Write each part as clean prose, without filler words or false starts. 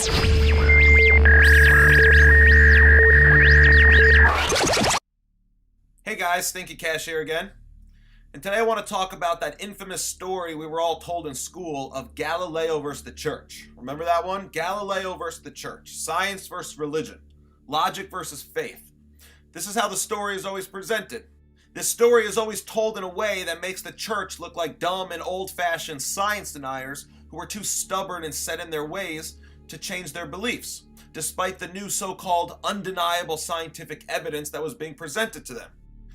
Hey guys, Stinky Cash here again. And today I want to talk about that infamous story we were all told in school of Galileo versus the church. Remember that one? Galileo versus the church. Science versus religion. Logic versus faith. This is how the story is always presented. This story is always told in a way that makes the church look like dumb and old-fashioned science deniers who are too stubborn and set in their ways to change their beliefs, despite the new so-called undeniable scientific evidence that was being presented to them.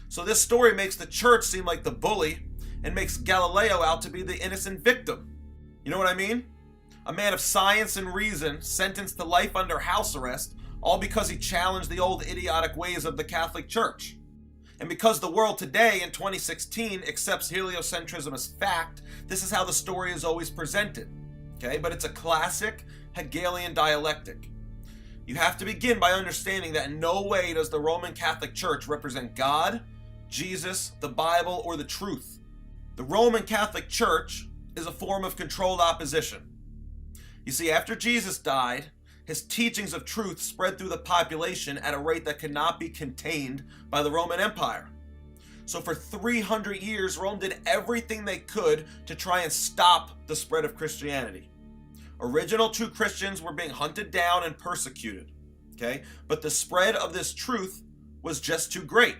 So this story makes the church seem like the bully and makes Galileo out to be the innocent victim. You know what I mean? A man of science and reason sentenced to life under house arrest, all because he challenged the old idiotic ways of the Catholic Church. And because the world today in 2016 accepts heliocentrism as fact, this is how the story is always presented. Okay, but it's a classic Hegelian dialectic. You have to begin by understanding that in no way does the Roman Catholic Church represent God, Jesus, the Bible, or the truth. The Roman Catholic Church is a form of controlled opposition. You see, after Jesus died, his teachings of truth spread through the population at a rate that could not be contained by the Roman Empire. So for 300 years, Rome did everything they could to try and stop the spread of Christianity. Original true Christians were being hunted down and persecuted. Okay? But the spread of this truth was just too great.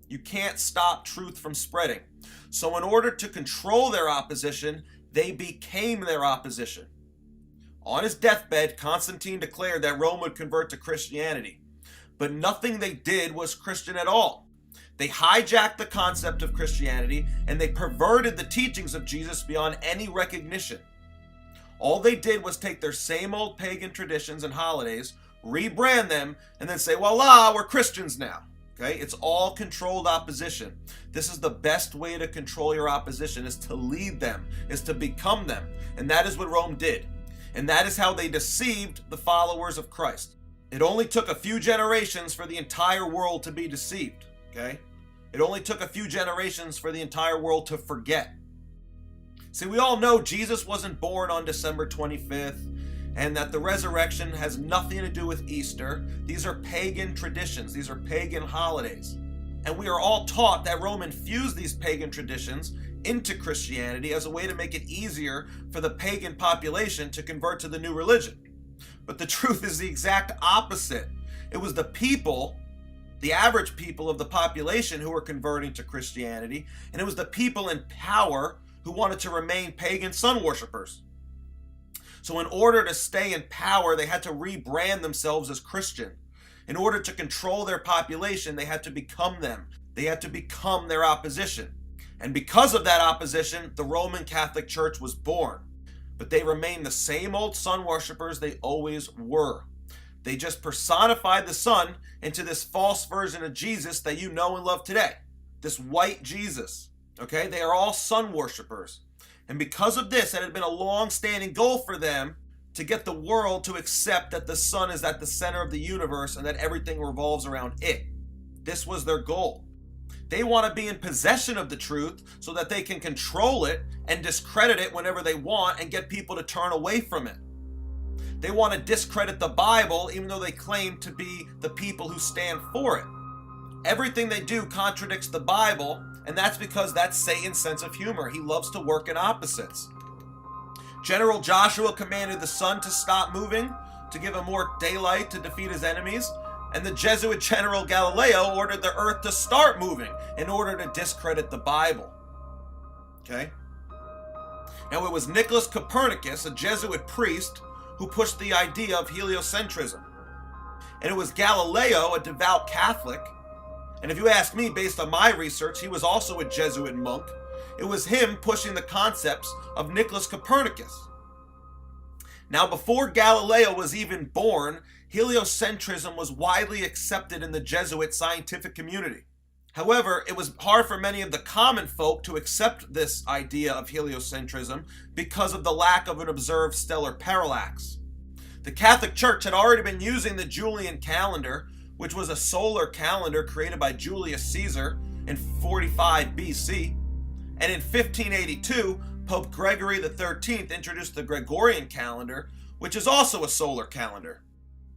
You can't stop truth from spreading. So in order to control their opposition, they became their opposition. On his deathbed, Constantine declared that Rome would convert to Christianity. But nothing they did was Christian at all. They hijacked the concept of Christianity and they perverted the teachings of Jesus beyond any recognition. All they did was take their same old pagan traditions and holidays, rebrand them, and then say, voila, we're Christians now. Okay, it's all controlled opposition. This is the best way to control your opposition, is to lead them, is to become them. And that is what Rome did. And that is how they deceived the followers of Christ. It only took a few generations for the entire world to be deceived. Okay, it only took a few generations for the entire world to forget. See, we all know Jesus wasn't born on December 25th, and that the resurrection has nothing to do with Easter. These are pagan traditions. These are pagan holidays. And we are all taught that Rome infused these pagan traditions into Christianity as a way to make it easier for the pagan population to convert to the new religion. But the truth is the exact opposite. It was the people, the average people of the population, who were converting to Christianity, and it was the people in power who wanted to remain pagan sun worshippers. So in order to stay in power, they had to rebrand themselves as Christian. In order to control their population, they had to become them. They had to become their opposition. And because of that opposition, the Roman Catholic Church was born. But they remained the same old sun worshippers they always were. They just personified the sun into this false version of Jesus that you know and love today. This white Jesus. Okay, they are all sun worshippers. And because of this, it had been a long-standing goal for them to get the world to accept that the sun is at the center of the universe and that everything revolves around it. This was their goal. They want to be in possession of the truth so that they can control it and discredit it whenever they want and get people to turn away from it. They want to discredit the Bible even though they claim to be the people who stand for it. Everything they do contradicts the Bible, and that's because that's Satan's sense of humor. He loves to work in opposites. General Joshua commanded the sun to stop moving to give him more daylight to defeat his enemies, and the Jesuit General Galileo ordered the earth to start moving in order to discredit the Bible. Okay? Now it was Nicholas Copernicus, a Jesuit priest, who pushed the idea of heliocentrism. And it was Galileo, a devout Catholic, and if you ask me, based on my research, he was also a Jesuit monk. It was him pushing the concepts of Nicholas Copernicus. Now, before Galileo was even born, heliocentrism was widely accepted in the Jesuit scientific community. However, it was hard for many of the common folk to accept this idea of heliocentrism because of the lack of an observed stellar parallax. The Catholic Church had already been using the Julian calendar, which was a solar calendar created by Julius Caesar in 45 BC. And in 1582, Pope Gregory XIII introduced the Gregorian calendar, which is also a solar calendar.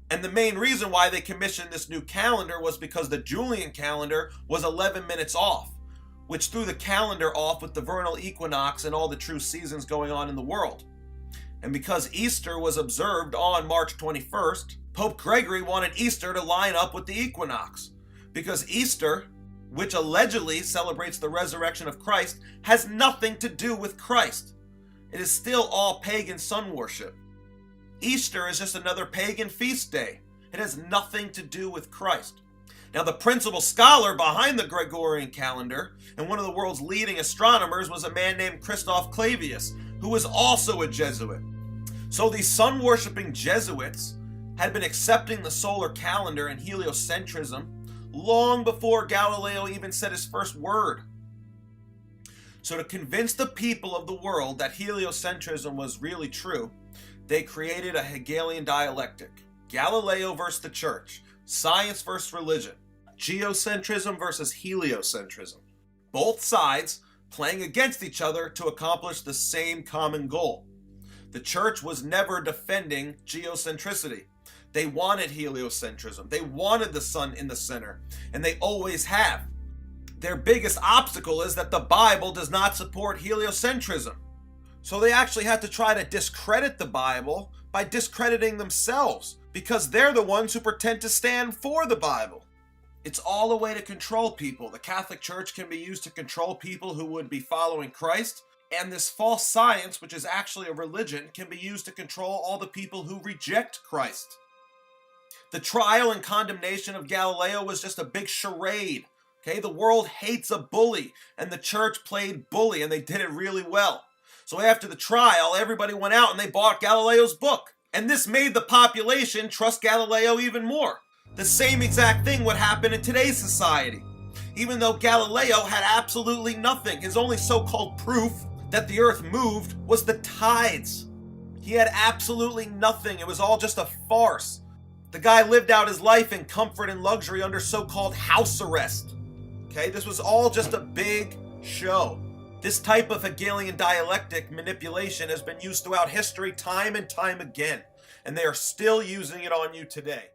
And the main reason why they commissioned this new calendar was because the Julian calendar was 11 minutes off, which threw the calendar off with the vernal equinox and all the true seasons going on in the world. And because Easter was observed on March 21st, Pope Gregory wanted Easter to line up with the equinox, because Easter, which allegedly celebrates the resurrection of Christ, has nothing to do with Christ. It is still all pagan sun worship. Easter is just another pagan feast day. It has nothing to do with Christ. Now, the principal scholar behind the Gregorian calendar and one of the world's leading astronomers was a man named Christoph Clavius, who was also a Jesuit. So these sun-worshipping Jesuits had been accepting the solar calendar and heliocentrism long before Galileo even said his first word. So to convince the people of the world that heliocentrism was really true, they created a Hegelian dialectic. Galileo versus the church, science versus religion, geocentrism versus heliocentrism. Both sides playing against each other to accomplish the same common goal. The church was never defending geocentricity. They wanted heliocentrism. They wanted the sun in the center, and they always have. Their biggest obstacle is that the Bible does not support heliocentrism. So they actually had to try to discredit the Bible by discrediting themselves, because they're the ones who pretend to stand for the Bible. It's all a way to control people. The Catholic Church can be used to control people who would be following Christ, and this false science, which is actually a religion, can be used to control all the people who reject Christ. The trial and condemnation of Galileo was just a big charade. Okay, the world hates a bully, and the church played bully, and they did it really well. So after the trial, everybody went out and they bought Galileo's book. And this made the population trust Galileo even more. The same exact thing would happen in today's society. Even though Galileo had absolutely nothing, his only so-called proof that the earth moved was the tides. He had absolutely nothing. It was all just a farce. The guy lived out his life in comfort and luxury under so-called house arrest. Okay, this was all just a big show. This type of Hegelian dialectic manipulation has been used throughout history time and time again, and they are still using it on you today.